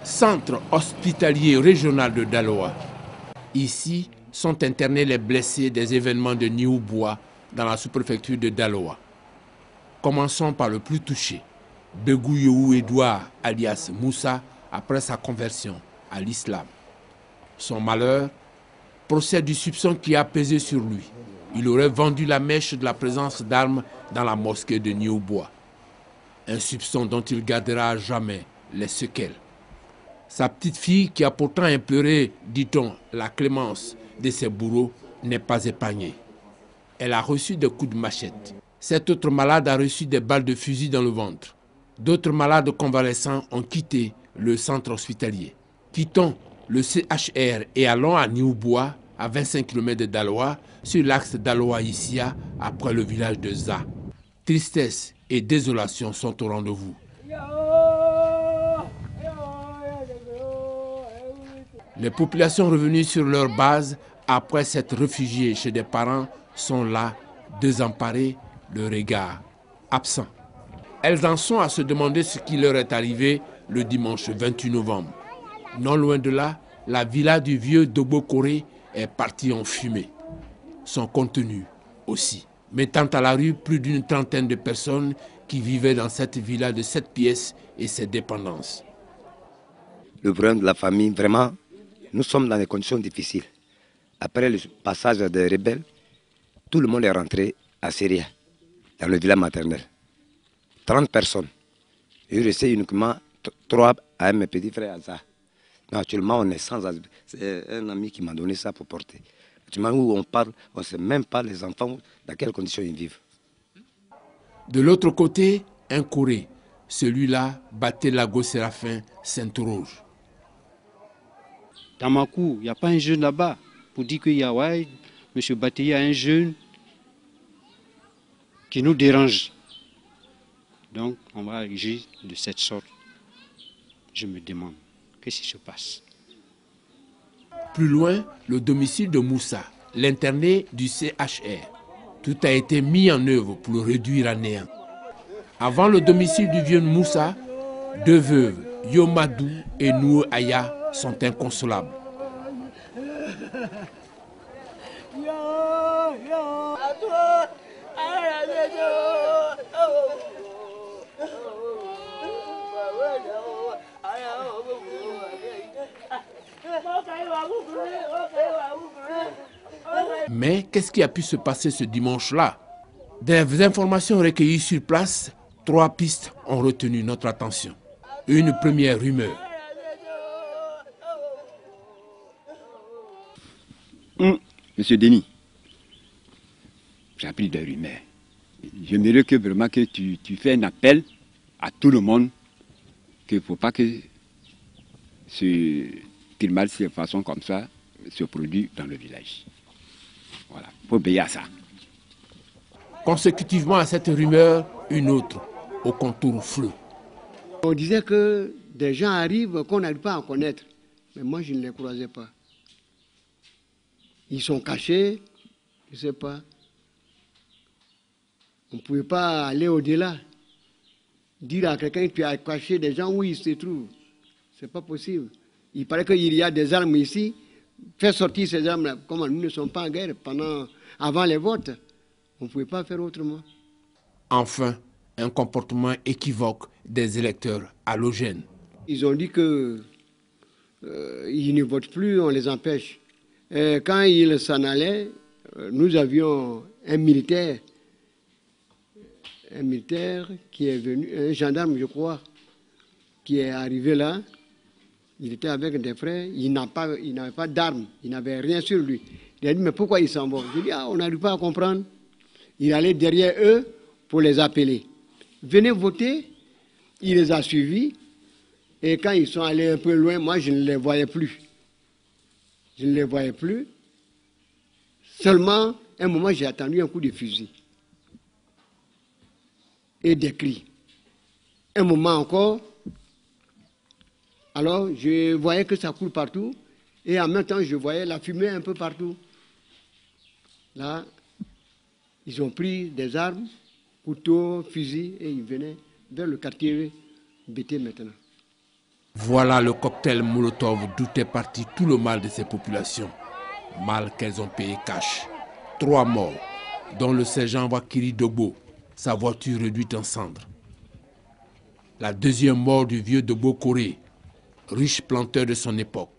Centre hospitalier régional de Daloa. Ici sont internés les blessés des événements de Niouboua dans la sous-préfecture de Daloa. Commençons par le plus touché, Begou Edouard alias Moussa après sa conversion à l'islam. Son malheur procède du soupçon qui a pesé sur lui. Il aurait vendu la mèche de la présence d'armes dans la mosquée de Niouboua. Un soupçon dont il gardera à jamais les séquelles. Sa petite fille, qui a pourtant imploré, dit-on, la clémence de ses bourreaux, n'est pas épargnée. Elle a reçu des coups de machette. Cet autre malade a reçu des balles de fusil dans le ventre. D'autres malades convalescents ont quitté le centre hospitalier. Quittons le CHR et allons à Niouboua, à 25 km de Daloa, sur l'axe Daloa-Issia, après le village de Za. Tristesse et désolation sont au rendez-vous. Les populations revenues sur leur base après s'être réfugiées chez des parents sont là, désemparées, le regard absent. Elles en sont à se demander ce qui leur est arrivé le dimanche 28 novembre. Non loin de là, la villa du vieux Dobo-Koré est partie en fumée. Son contenu aussi, mettant à la rue plus d'une trentaine de personnes qui vivaient dans cette villa de 7 pièces et ses dépendances. Le problème de la famille, vraiment, nous sommes dans des conditions difficiles. Après le passage des rebelles, tout le monde est rentré à Syria, dans le village maternel. 30 personnes. Il restait uniquement 3 à mes petits frères à ça. Mais actuellement, on est sans. C'est un ami qui m'a donné ça pour porter. Actuellement, où on parle, on ne sait même pas les enfants dans quelles conditions ils vivent. De l'autre côté, un Corée. Celui-là, Baté Lago Séraphin, s'interroge. Dans ma cour, il n'y a pas un jeune là-bas pour dire qu'il y a, ouais, M. Baté, il y a un jeune qui nous dérange. Donc, on va agir de cette sorte. Je me demande, qu'est-ce qui se passe? Plus loin, le domicile de Moussa, l'interné du CHR. Tout a été mis en œuvre pour le réduire à néant. Avant le domicile du vieux Moussa, 2 veuves, Yomadou et Nou Aya, sont inconsolables. Mais qu'est-ce qui a pu se passer ce dimanche-là? Des informations recueillies sur place, 3 pistes ont retenu notre attention. Une première rumeur. Monsieur Denis, j'ai appris des rumeurs. J'aimerais que vraiment que tu fais un appel à tout le monde qu'il ne faut pas que ce climat de façon comme ça se produise dans le village. Voilà, il faut veiller à ça. Consécutivement à cette rumeur, une autre, au contour flou. On disait que des gens arrivent qu'on n'arrive pas à connaître, mais moi je ne les croisais pas. Ils sont cachés, je ne sais pas. On ne pouvait pas aller au-delà. Dire à quelqu'un que tu as caché des gens où ils se trouvent. Ce n'est pas possible. Il paraît qu'il y a des armes ici. Faire sortir ces armes-là. Comme nous ne sommes pas en guerre avant les votes, on ne pouvait pas faire autrement. Enfin, un comportement équivoque des électeurs halogènes. Ils ont dit qu'ils ne votent plus, on les empêche. Et quand ils s'en allaient, nous avions un militaire qui est venu, un gendarme je crois, qui est arrivé là. Il était avec des frères, il n'avait pas d'armes, il n'avait rien sur lui. Il a dit mais pourquoi ils s'en vont? Je dis on n'arrive pas à comprendre. Il allait derrière eux pour les appeler. Venez voter, il les a suivis. Et quand ils sont allés un peu loin, moi je ne les voyais plus. Je ne les voyais plus. Seulement, un moment, j'ai attendu un coup de fusil. Et des cris. Un moment encore. Alors, je voyais que ça coule partout. Et en même temps, je voyais la fumée un peu partout. Là, ils ont pris des armes, couteaux, fusils, et ils venaient vers le quartier Bété maintenant. Voilà le cocktail Molotov d'où est parti tout le mal de ces populations. Mal qu'elles ont payé cash. 3 morts, dont le sergent Wakiri Dogbo, sa voiture réduite en cendres. La deuxième mort du vieux Dogbo Koré, riche planteur de son époque.